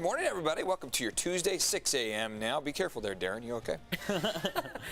morning, everybody. Welcome to your Tuesday, 6 a.m. now. Be careful there, Darren. You okay?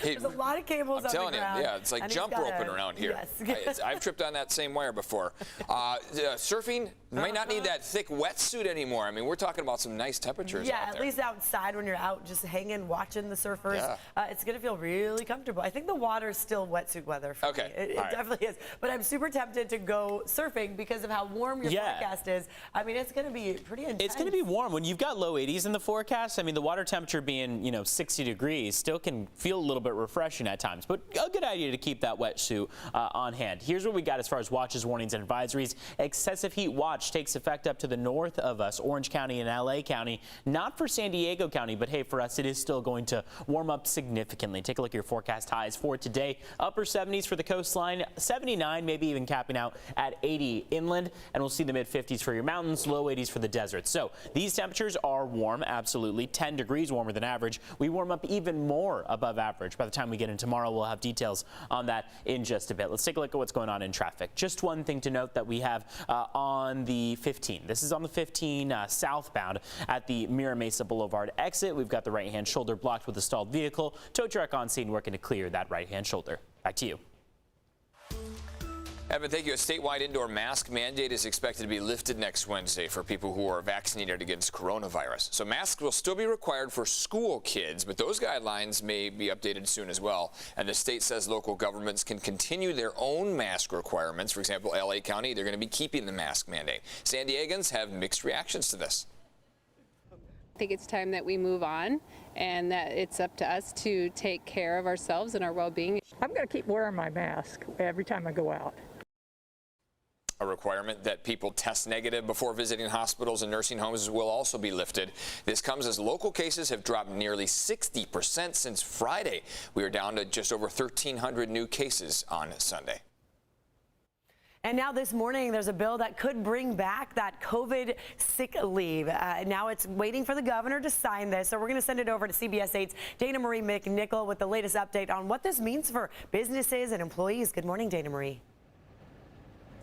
There's a lot of cables I'm on telling the ground. you, yeah, it's like jump roping around here. Yes. I've tripped on that same wire before. Surfing, you might not need that thick wetsuit anymore. I mean, we're talking about some nice temperatures out there. At least outside when you're out just hanging, watching the surfers. Yeah. It's going to feel really comfortable. I think the water's still wetsuit weather for me. It definitely is. But I'm super tempted to go surfing because of how warm your forecast is. I mean, it's going to be pretty intense. It's going to be warm. When you've got low 80s in the forecast, I mean, the water temperature being, 60 degrees still can feel a little bit refreshing at times. But a good idea to keep that wetsuit on hand. Here's what we got as far as watches, warnings, and advisories. Excessive heat watch takes effect up to the north of us, Orange County and LA County. Not for San Diego County, but hey, for us, it is still going to warm up significantly. Take a look at your forecast highs for today. Upper 70s for the coastline, 79, maybe even capping out at 80 inland. And we'll see the mid 50s for your mountains, low 80s for the desert. So these temperatures are warm, absolutely. 10 degrees warmer than average. We warm up even more above average. By the time we get in tomorrow, we'll have details on that in just a bit. Let's take a look at what's going on in traffic. Just one thing to note that we have on the 15. This is on the 15 southbound at the Mira Mesa Boulevard exit. We've got the right-hand shoulder blocked with a stalled vehicle. Tow truck on scene working to clear that right-hand shoulder. Back to you. Evan, thank you. A statewide indoor mask mandate is expected to be lifted next Wednesday for people who are vaccinated against coronavirus. So masks will still be required for school kids, but those guidelines may be updated soon as well. And the state says local governments can continue their own mask requirements. For example, LA County, they're going to be keeping the mask mandate. San Diegans have mixed reactions to this. I think it's time that we move on and that it's up to us to take care of ourselves and our well-being. I'm going to keep wearing my mask every time I go out. A requirement that people test negative before visiting hospitals and nursing homes will also be lifted. This comes as local cases have dropped nearly 60% since Friday. We are down to just over 1,300 new cases on Sunday. And now this morning, there's a bill that could bring back that COVID sick leave. Now it's waiting for the governor to sign this. So we're going to send it over to CBS 8's Dana Marie McNichol with the latest update on what this means for businesses and employees. Good morning, Dana Marie.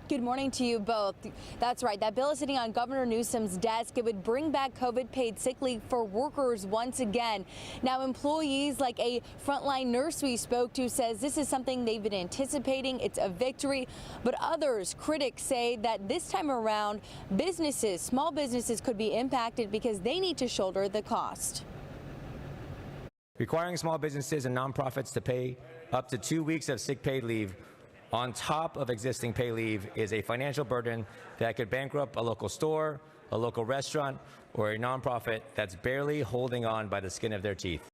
Good morning to you both. That's right. That bill is sitting on Governor Newsom's desk. It would bring back COVID paid sick leave for workers once again. Now, employees like a frontline nurse we spoke to says this is something they've been anticipating. It's a victory. But others, critics, say that this time around, businesses, small businesses could be impacted because they need to shoulder the cost. Requiring small businesses and nonprofits to pay up to 2 weeks of sick paid leave on top of existing pay leave is a financial burden that could bankrupt a local store, a local restaurant, or a nonprofit that's barely holding on by the skin of their teeth.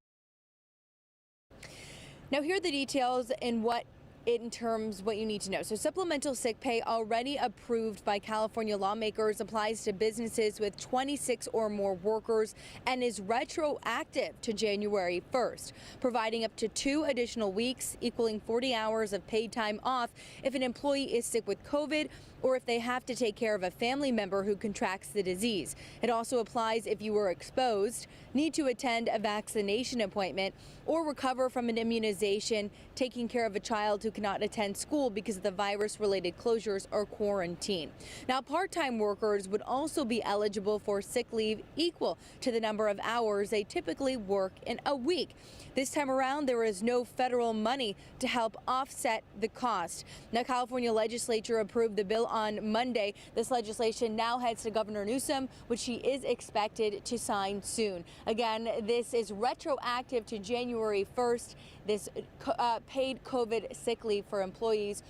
Now, here are the details in terms what you need to know. So supplemental sick pay already approved by California lawmakers applies to businesses with 26 or more workers and is retroactive to January 1st, providing up to 2 additional weeks equaling 40 hours of paid time off if an employee is sick with COVID or if they have to take care of a family member who contracts the disease. It also applies if you were exposed, need to attend a vaccination appointment, or recover from an immunization, taking care of a child who cannot attend school because of the virus-related closures or quarantine. Now, part-time workers would also be eligible for sick leave equal to the number of hours they typically work in a week. This time around, there is no federal money to help offset the cost. Now, California legislature approved the bill on Monday. This legislation now heads to Governor Newsom, which he is expected to sign soon. Again, this is retroactive to January 1st. This paid COVID sick leave for employees,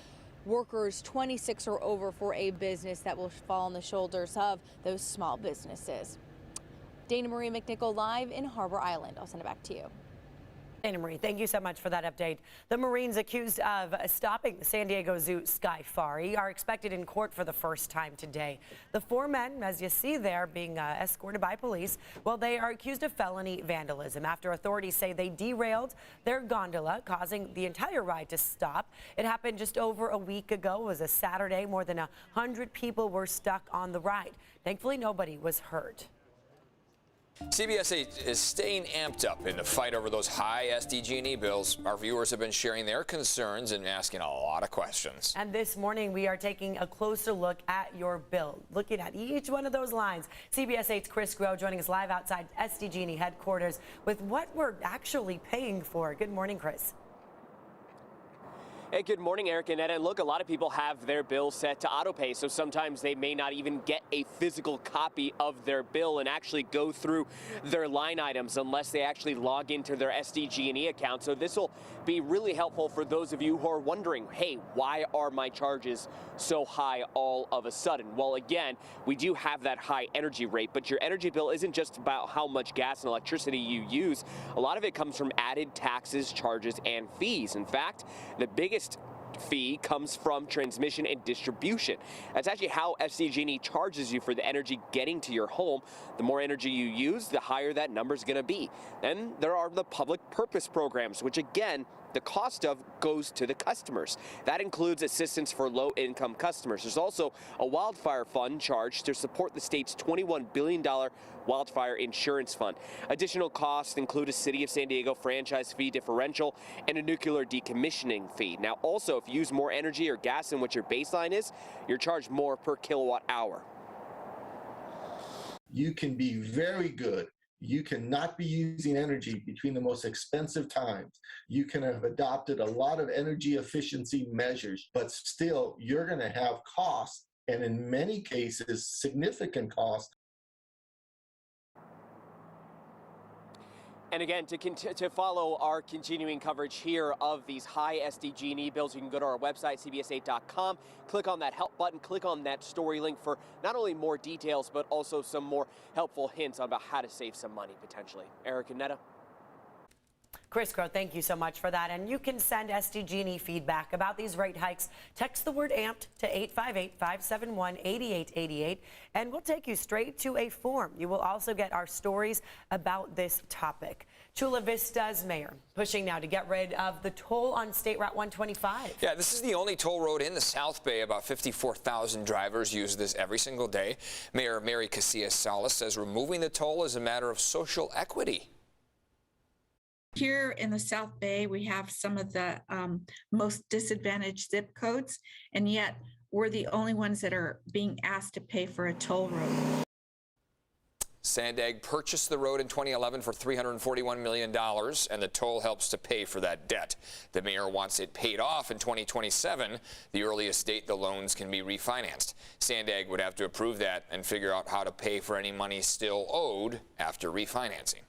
workers 26 or over for a business that will fall on the shoulders of those small businesses. Dana Marie McNichol live in Harbor Island. I'll send it back to you. Dana Marie, thank you so much for that update. The Marines accused of stopping the San Diego Zoo safari are expected in court for the first time today. The 4 men, as you see there, being escorted by police, well, they are accused of felony vandalism after authorities say they derailed their gondola, causing the entire ride to stop. It happened just over a week ago. It was a Saturday. More than 100 people were stuck on the ride. Thankfully, nobody was hurt. CBS 8 is staying amped up in the fight over those high SDG&E bills. Our viewers have been sharing their concerns and asking a lot of questions. And this morning, we are taking a closer look at your bill, looking at each one of those lines. CBS 8's Chris Groh joining us live outside SDG&E headquarters with what we're actually paying for. Good morning, Chris. Hey, good morning, Eric and Ed. And look, a lot of people have their bill set to auto pay, so sometimes they may not even get a physical copy of their bill and actually go through their line items unless they actually log into their SDG&E account. So this will be really helpful for those of you who are wondering, hey, why are my charges so high all of a sudden? Well, again, we do have that high energy rate, but your energy bill isn't just about how much gas and electricity you use. A lot of it comes from added taxes, charges, and fees. In fact, the biggest fee comes from transmission and distribution. That's actually how SDG&E charges you for the energy getting to your home. The more energy you use, the higher that number is going to be. Then there are the public purpose programs, which again, the cost of goes to the customers. That includes assistance for low-income customers. There's also a wildfire fund charged to support the state's $21 billion wildfire insurance fund. Additional costs include a City of San Diego franchise fee differential and a nuclear decommissioning fee. Now, also, if you use more energy or gas than what your baseline is, you're charged more per kilowatt hour. You can be very good. You cannot be using energy between the most expensive times. You can have adopted a lot of energy efficiency measures, but still you're going to have costs, and in many cases, significant costs. And again, to follow our continuing coverage here of these high SDG&E bills, you can go to our website, cbs8.com, click on that help button, click on that story link for not only more details, but also some more helpful hints about how to save some money potentially. Eric and Netta. Chris Groh, thank you so much for that. And you can send SDG&E feedback about these rate hikes. Text the word AMPED to 858-571-8888, and we'll take you straight to a form. You will also get our stories about this topic. Chula Vista's mayor pushing now to get rid of the toll on State Route 125. Yeah, this is the only toll road in the South Bay. About 54,000 drivers use this every single day. Mayor Mary Casillas Salas says removing the toll is a matter of social equity. Here in the South Bay, we have some of the most disadvantaged zip codes, and yet we're the only ones that are being asked to pay for a toll road. Sandag purchased the road in 2011 for $341 million, and the toll helps to pay for that debt. The mayor wants it paid off in 2027, the earliest date the loans can be refinanced. Sandag would have to approve that and figure out how to pay for any money still owed after refinancing.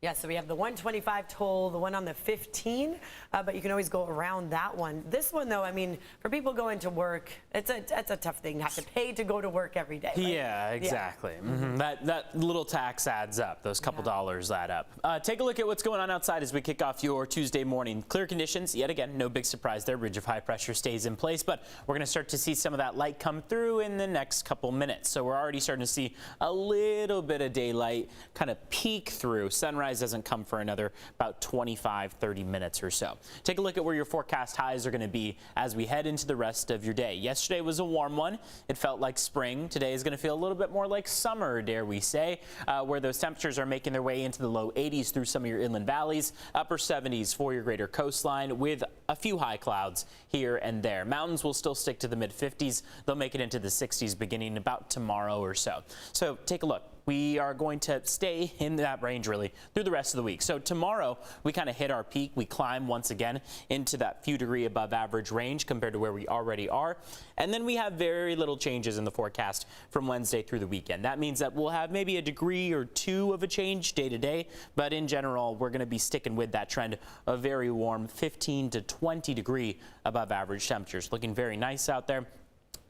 Yeah, so we have the 125 toll, the one on the 15, but you can always go around that one. This one, though, I mean, for people going to work, it's a tough thing to have to pay to go to work every day. Right? Yeah, exactly. Yeah. Mm-hmm. That little tax adds up. Those couple dollars add up. Take a look at what's going on outside as we kick off your Tuesday morning. Clear conditions, yet again, no big surprise there. Ridge of high pressure stays in place, but we're going to start to see some of that light come through in the next couple minutes. So we're already starting to see a little bit of daylight kind of peek through. Sunrise doesn't come for another about 25-30 minutes or so. Take a look at where your forecast highs are going to be as we head into the rest of your day. Yesterday was a warm one. It felt like spring. Today is going to feel a little bit more like summer, dare we say, where those temperatures are making their way into the low 80s through some of your inland valleys, upper 70s for your greater coastline with a few high clouds here and there. Mountains will still stick to the mid 50s. They'll make it into the 60s beginning about tomorrow or so. So take a look. We are going to stay in that range really through the rest of the week. So tomorrow we kind of hit our peak. We climb once again into that few degree above average range compared to where we already are. And then we have very little changes in the forecast from Wednesday through the weekend. That means that we'll have maybe a degree or two of a change day to day. But in general, we're going to be sticking with that trend of very warm 15 to 20 degree above average temperatures. Looking very nice out there.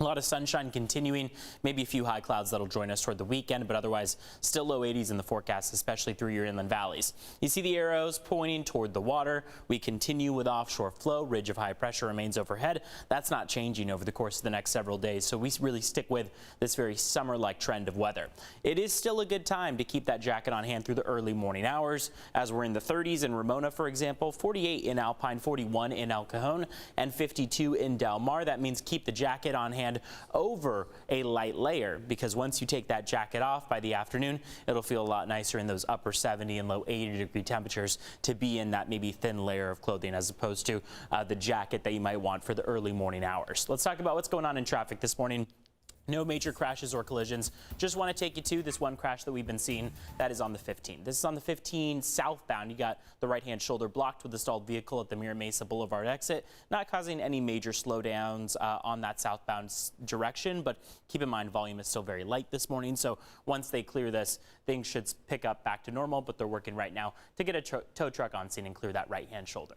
A lot of sunshine continuing, maybe a few high clouds that'll join us toward the weekend, but otherwise still low 80s in the forecast, especially through your inland valleys. You see the arrows pointing toward the water. We continue with offshore flow. Ridge of high pressure remains overhead. That's not changing over the course of the next several days, so we really stick with this very summer-like trend of weather. It is still a good time to keep that jacket on hand through the early morning hours, as we're in the 30s in Ramona, for example, 48 in Alpine, 41 in El Cajon, and 52 in Del Mar. That means keep the jacket on hand and over a light layer, because once you take that jacket off by the afternoon, it'll feel a lot nicer in those upper 70 and low 80-degree temperatures to be in that maybe thin layer of clothing as opposed to the jacket that you might want for the early morning hours. Let's talk about what's going on in traffic this morning. No major crashes or collisions. Just want to take you to this one crash that we've been seeing. That is on the 15. This is on the 15 southbound. You got the right-hand shoulder blocked with a stalled vehicle at the Mira Mesa Boulevard exit, not causing any major slowdowns on that southbound direction, but keep in mind volume is still very light this morning. So once they clear this, things should pick up back to normal, but they're working right now to get a tow truck on scene and clear that right-hand shoulder.